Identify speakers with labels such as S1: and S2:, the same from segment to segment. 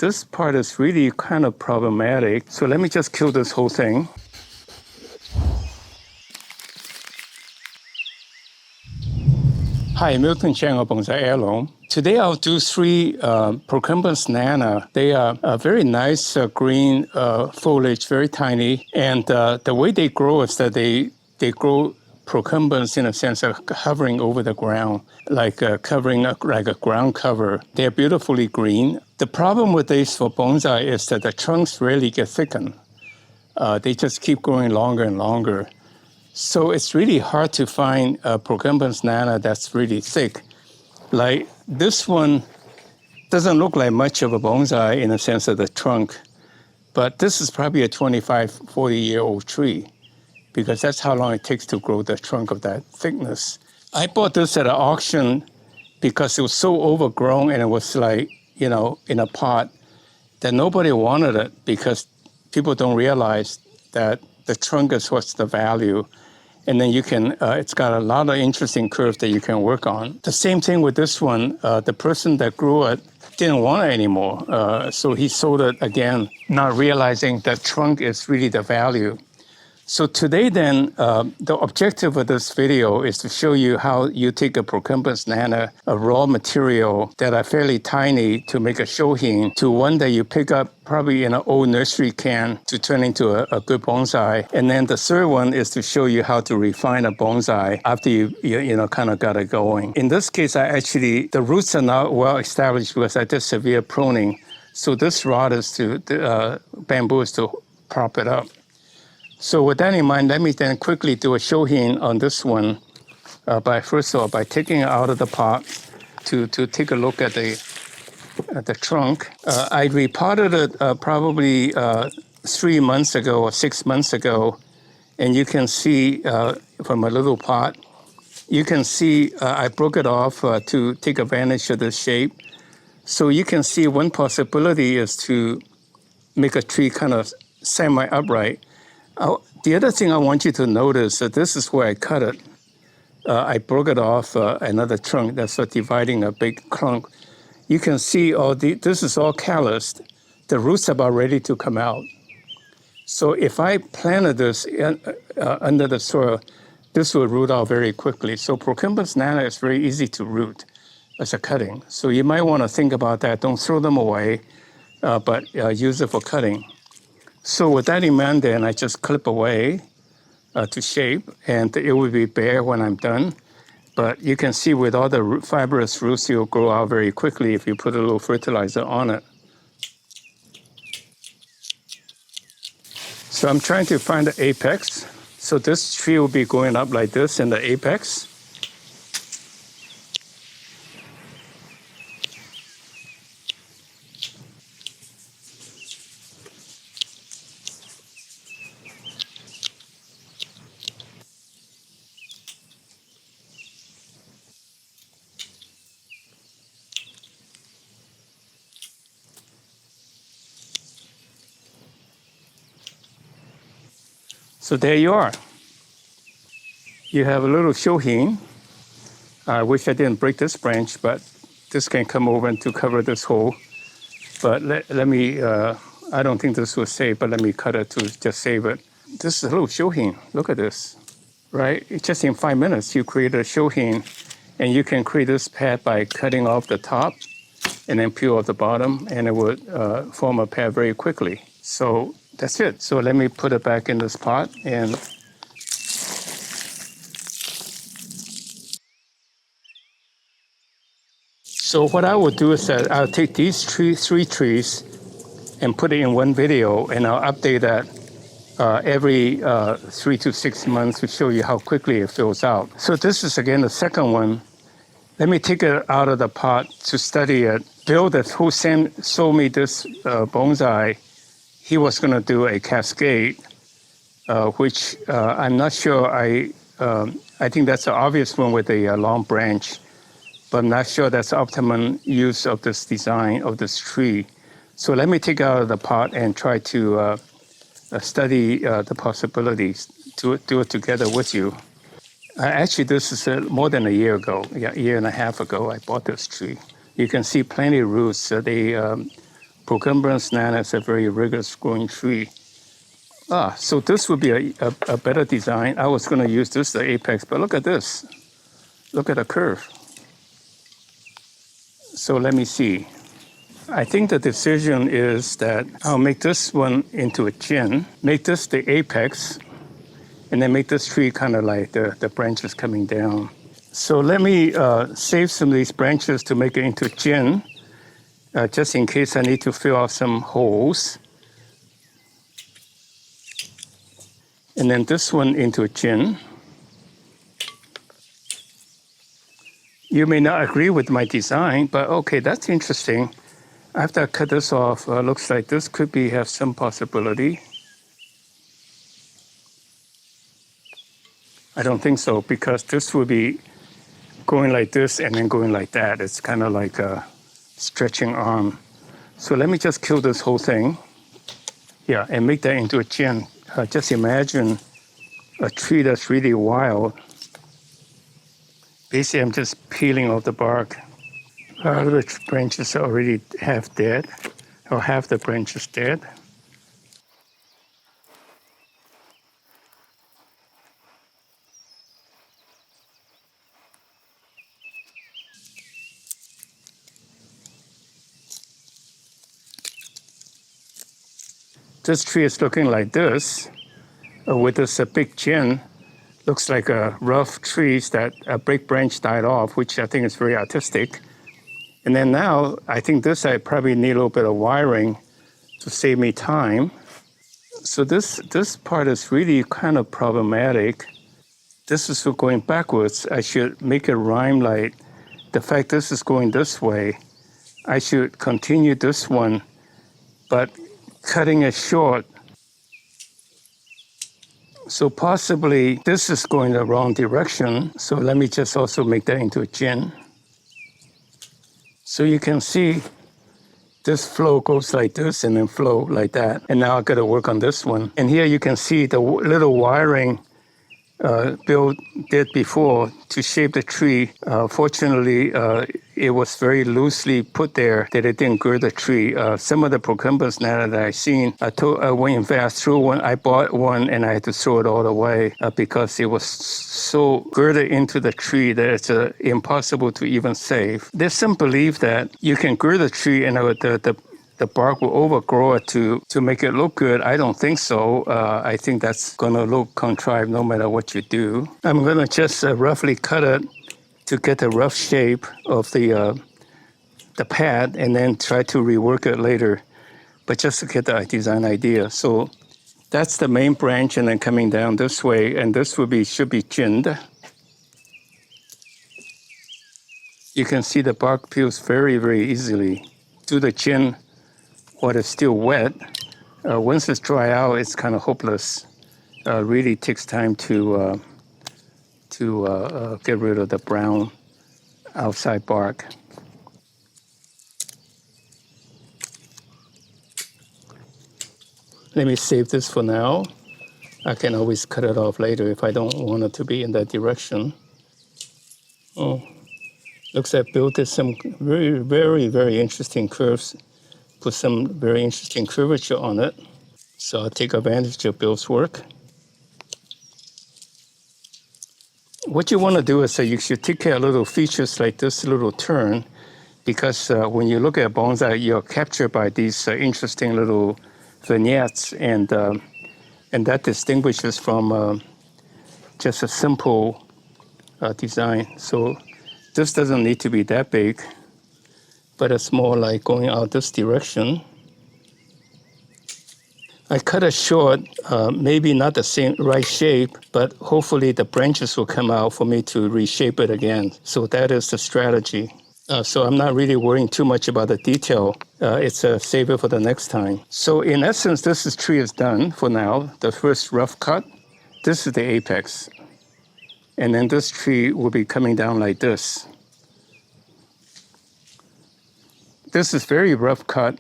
S1: this part is really kind of problematic. So let me just kill this whole thing. Hi, miltonchang of Bonsaiheirloom. Today I'll do 3 Procumbens Nana. They are very nice green foliage, very tiny. And the way they grow is that they grow Procumbens in a sense of hovering over the ground, like covering like a ground cover. They're beautifully green. The problem with these for bonsai is that the trunks rarely get thickened. They just keep growing longer and longer. So it's really hard to find a Procumbens Nana that's really thick. Like this one doesn't look like much of a bonsai in the sense of the trunk, but this is probably a 25, 40-year-old tree because that's how long it takes to grow the trunk of that thickness. I bought this at an auction because it was so overgrown and it was like, you know, in a pot that nobody wanted it because people don't realize that the trunk is what's the value. And then you can, it's got a lot of interesting curves that you can work on. The same thing with this one. The person that grew it didn't want it anymore. So he sold it again, not realizing that trunk is really the value. So today then, the objective of this video is to show you how you take a Procumbens Nana, a raw material that are fairly tiny to make a shohin, to one that you pick up probably in an old nursery can to turn into a good bonsai. And then the third one is to show you how to refine a bonsai after you know, kind of got it going. In this case, the roots are not well established because I did severe pruning. So this rod is bamboo is to prop it up. So with that in mind, let me then quickly do a shohin on this one first of all, by taking it out of the pot to take a look at the trunk. I repotted it probably 3 months ago or 6 months ago, and you can see from a little pot, you can see I broke it off to take advantage of the shape. So you can see one possibility is to make a tree kind of semi-upright. The other thing I want you to notice that this is where I cut it. I broke it off another trunk that's dividing a big trunk. You can see this is all calloused. The roots are about ready to come out. So if I planted this under the soil, this will root out very quickly. So Procumbens Nana is very easy to root as a cutting. So you might want to think about that. Don't throw them away, but use it for cutting. So with that in mind, then I just clip away to shape, and it will be bare when I'm done. But you can see with all the fibrous roots, it will grow out very quickly if you put a little fertilizer on it. So I'm trying to find the apex. So this tree will be going up like this in the apex. So there you are. You have a little shohin. I wish I didn't break this branch, but this can come over and to cover this hole. But let me, I don't think this was safe, but let me cut it to just save it. This is a little shohin. Look at this, right? It's just in 5 minutes, you create a shohin, and you can create this pad by cutting off the top and then peel off the bottom, and it would form a pad very quickly. So that's it. So let me put it back in this pot and so what I would do is that I'll take these 3 trees and put it in one video, and I'll update that every 3 to 6 months to show you how quickly it fills out. So this is again the second one. Let me take it out of the pot to study it. Bill, who sold me this bonsai, he was going to do a cascade, which I'm not sure. I think that's the obvious one with a long branch, but I'm not sure that's the optimum use of this design of this tree. So let me take it out of the pot and try to study the possibilities to do it together with you. Actually, this is more than a year ago, a year and a half ago, I bought this tree. You can see plenty of roots. They Procumbens Nana is a very rigorous growing tree. So this would be a better design. I was going to use this, the apex, but look at this. Look at the curve. So let me see. I think the decision is that I'll make this one into a chin, make this the apex, and then make this tree kind of like the branches coming down. So let me save some of these branches to make it into a chin, just in case I need to fill out some holes. And then this one into a chin. You may not agree with my design, but okay, that's interesting. After I cut this off, looks like this could have some possibility. I don't think so, because this would be going like this and then going like that. It's kind of like a stretching arm. So let me just kill this whole thing. Yeah, and make that into a chin. Just imagine a tree that's really wild. Basically, I'm just peeling off the bark. The branches are already half dead, or half the branches dead. This tree is looking like this, with this big chin. Looks like a rough trees that a big branch died off, which I think is very artistic. And then now, I think this I probably need a little bit of wiring to save me time. So this part is really kind of problematic. This is going backwards. I should make it rhyme like the fact this is going this way. I should continue this one, but cutting it short. So possibly this is going the wrong direction. So let me just also make that into a chin. So you can see this flow goes like this and then flow like that. And now I got to work on this one. And here you can see the little wiring Bill did before to shape the tree. Fortunately, it was very loosely put there that it didn't gird the tree. Some of the Procumbens Nana that I seen, when in fact I threw one, I bought one and I had to throw it all away because it was so girded into the tree that it's impossible to even save. There's some belief that you can gird the tree and the bark will overgrow it to make it look good. I don't think so. I think that's going to look contrived no matter what you do. I'm going to just roughly cut it to get the rough shape of the pad and then try to rework it later, but just to get the design idea. So that's the main branch and then coming down this way, and this should be chinned. You can see the bark peels very, very easily. Do the chin while it's still wet. Once it's dry out, it's kind of hopeless. Really takes time to get rid of the brown outside bark. Let me save this for now. I can always cut it off later if I don't want it to be in that direction. Oh, looks like Bill did some very, very, very interesting curves. Put some very interesting curvature on it. So I'll take advantage of Bill's work. What you want to do is you should take care of little features like this little turn, because when you look at bonsai, you're captured by these interesting little vignettes, and that distinguishes from just a simple design. So this doesn't need to be that big, but it's more like going out this direction. I cut it short, maybe not the same right shape, but hopefully the branches will come out for me to reshape it again. So that is the strategy. So I'm not really worrying too much about the detail. It's a save it for the next time. So in essence, this tree is done for now. The first rough cut, this is the apex. And then this tree will be coming down like this. This is very rough cut.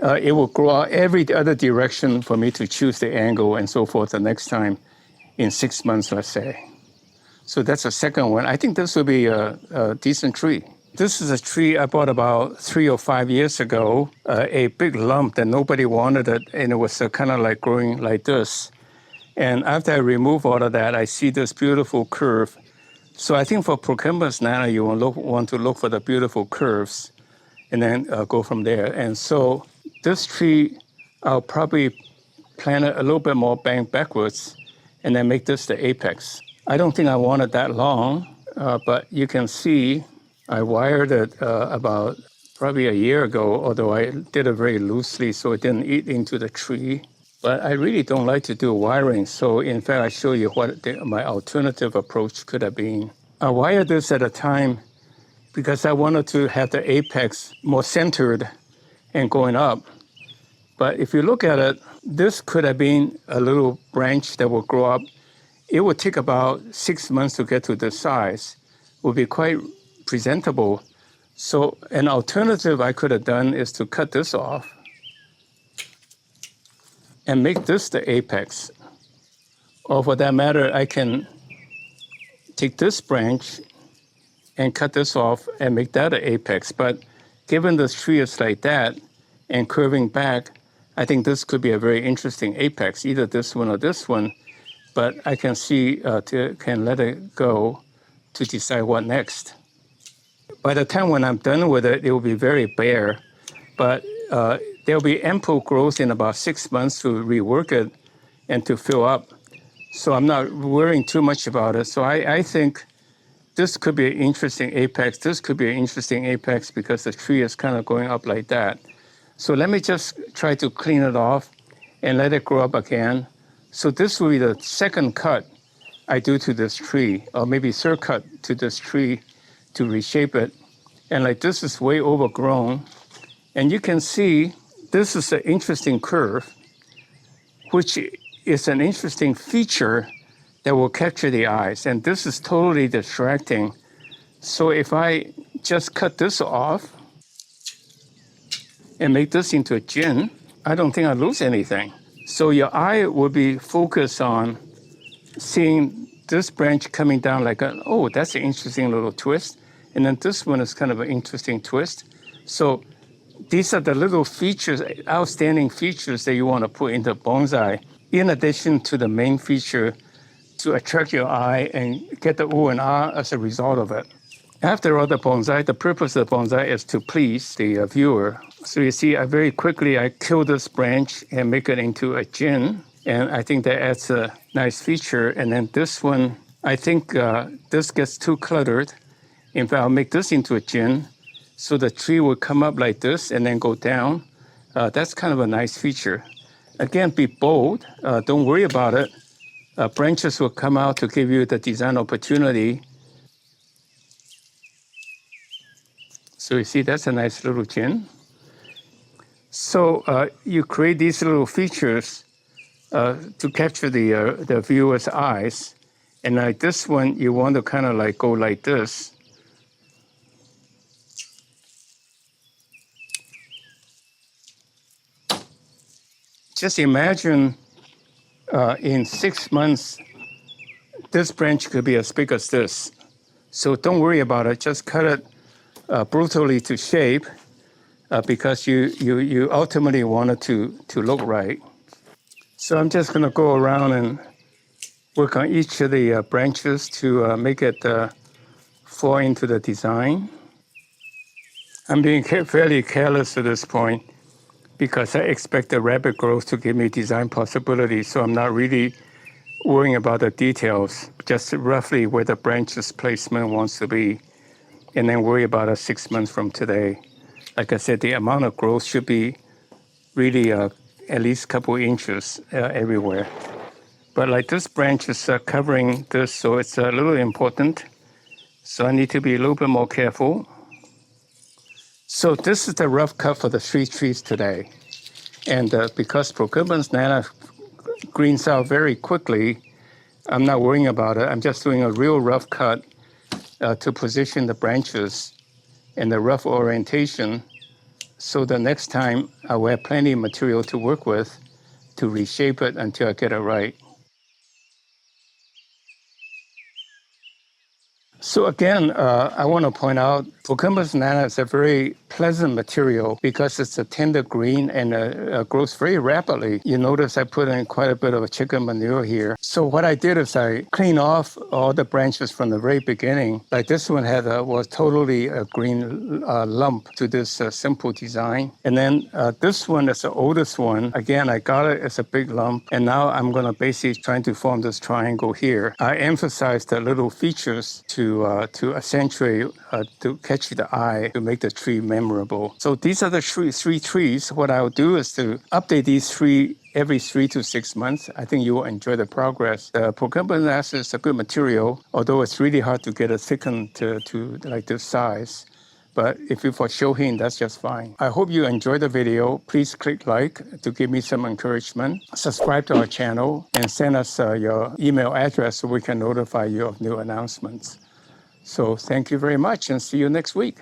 S1: It will grow out every other direction for me to choose the angle and so forth the next time in 6 months, let's say. So that's the second one. I think this will be a decent tree. This is a tree I bought about 3 or 5 years ago, a big lump that nobody wanted it, and it was kind of like growing like this. And after I remove all of that, I see this beautiful curve. So I think for Procumbens Nana, you want to look for the beautiful curves and then go from there. And so this tree, I'll probably plant it a little bit more bang backwards and then make this the apex. I don't think I want it that long, but you can see I wired it about probably a year ago, although I did it very loosely so it didn't eat into the tree. But I really don't like to do wiring. So in fact, I show you what my alternative approach could have been. I wired this at a time because I wanted to have the apex more centered and going up. But if you look at it, this could have been a little branch that will grow up. It would take about 6 months to get to this size. It would be quite presentable. So an alternative I could have done is to cut this off and make this the apex. Or for that matter, I can take this branch and cut this off and make that an apex. But given this tree is like that and curving back, I think this could be a very interesting apex, either this one or this one. But I can see, can let it go to decide what next. By the time when I'm done with it, it will be very bare, but there'll be ample growth in about 6 months to rework it and to fill up. So I'm not worrying too much about it. So I think this could be an interesting apex. This could be an interesting apex because the tree is kind of going up like that. So let me just try to clean it off and let it grow up again. So this will be the second cut I do to this tree, or maybe third cut to this tree to reshape it. And like this is way overgrown. And you can see this is an interesting curve, which is an interesting feature that will capture the eyes. And this is totally distracting. So if I just cut this off and make this into a gin, I don't think I lose anything. So your eye will be focused on seeing this branch coming down like, oh, that's an interesting little twist. And then this one is kind of an interesting twist. So these are the little features, outstanding features that you want to put into bonsai, in addition to the main feature to attract your eye and get the ooh and ah as a result of it. After all, the purpose of the bonsai is to please the viewer. So you see, I kill this branch and make it into a gin. And I think that adds a nice feature. And then this one, I think this gets too cluttered. In fact, I'll make this into a gin. So the tree will come up like this and then go down. That's kind of a nice feature. Again, be bold. Don't worry about it. Branches will come out to give you the design opportunity. So you see, that's a nice little gin. So you create these little features to capture the viewer's eyes. And like this one, you want to kind of like go like this. Just imagine in 6 months, this branch could be as big as this. So don't worry about it. Just cut it brutally to shape because you ultimately want it to look right. So I'm just going to go around and work on each of the branches to make it fall into the design. I'm being fairly careless at this point because I expect the rapid growth to give me design possibilities. So I'm not really worrying about the details, just roughly where the branch's placement wants to be, and then worry about it 6 months from today. Like I said, the amount of growth should be really at least a couple inches everywhere. But like this branch is covering this, so it's a little important. So I need to be a little bit more careful. So this is the rough cut for the 3 trees today. And because Procumbens Nana greens out very quickly, I'm not worrying about it. I'm just doing a real rough cut to position the branches and the rough orientation. So the next time I will have plenty of material to work with to reshape it until I get it right. So again, I want to point out Procumbens Nana is a very pleasant material because it's a tender green and grows very rapidly. You notice I put in quite a bit of chicken manure here. So what I did is I cleaned off all the branches from the very beginning. Like this one was totally a green lump to this simple design. And then this one is the oldest one. Again, I got it as a big lump. And now I'm going to basically trying to form this triangle here. I emphasize the little features to accentuate, to catch the eye, to make the tree memorable. So these are the three trees. What I'll do is to update these three every 3 to 6 months. I think you will enjoy the progress. The Procumbens Nana is a good material, although it's really hard to get it thickened to like this size. But if you for shohin, that's just fine. I hope you enjoyed the video. Please click like to give me some encouragement. Subscribe to our channel and send us your email address so we can notify you of new announcements. So thank you very much and see you next week.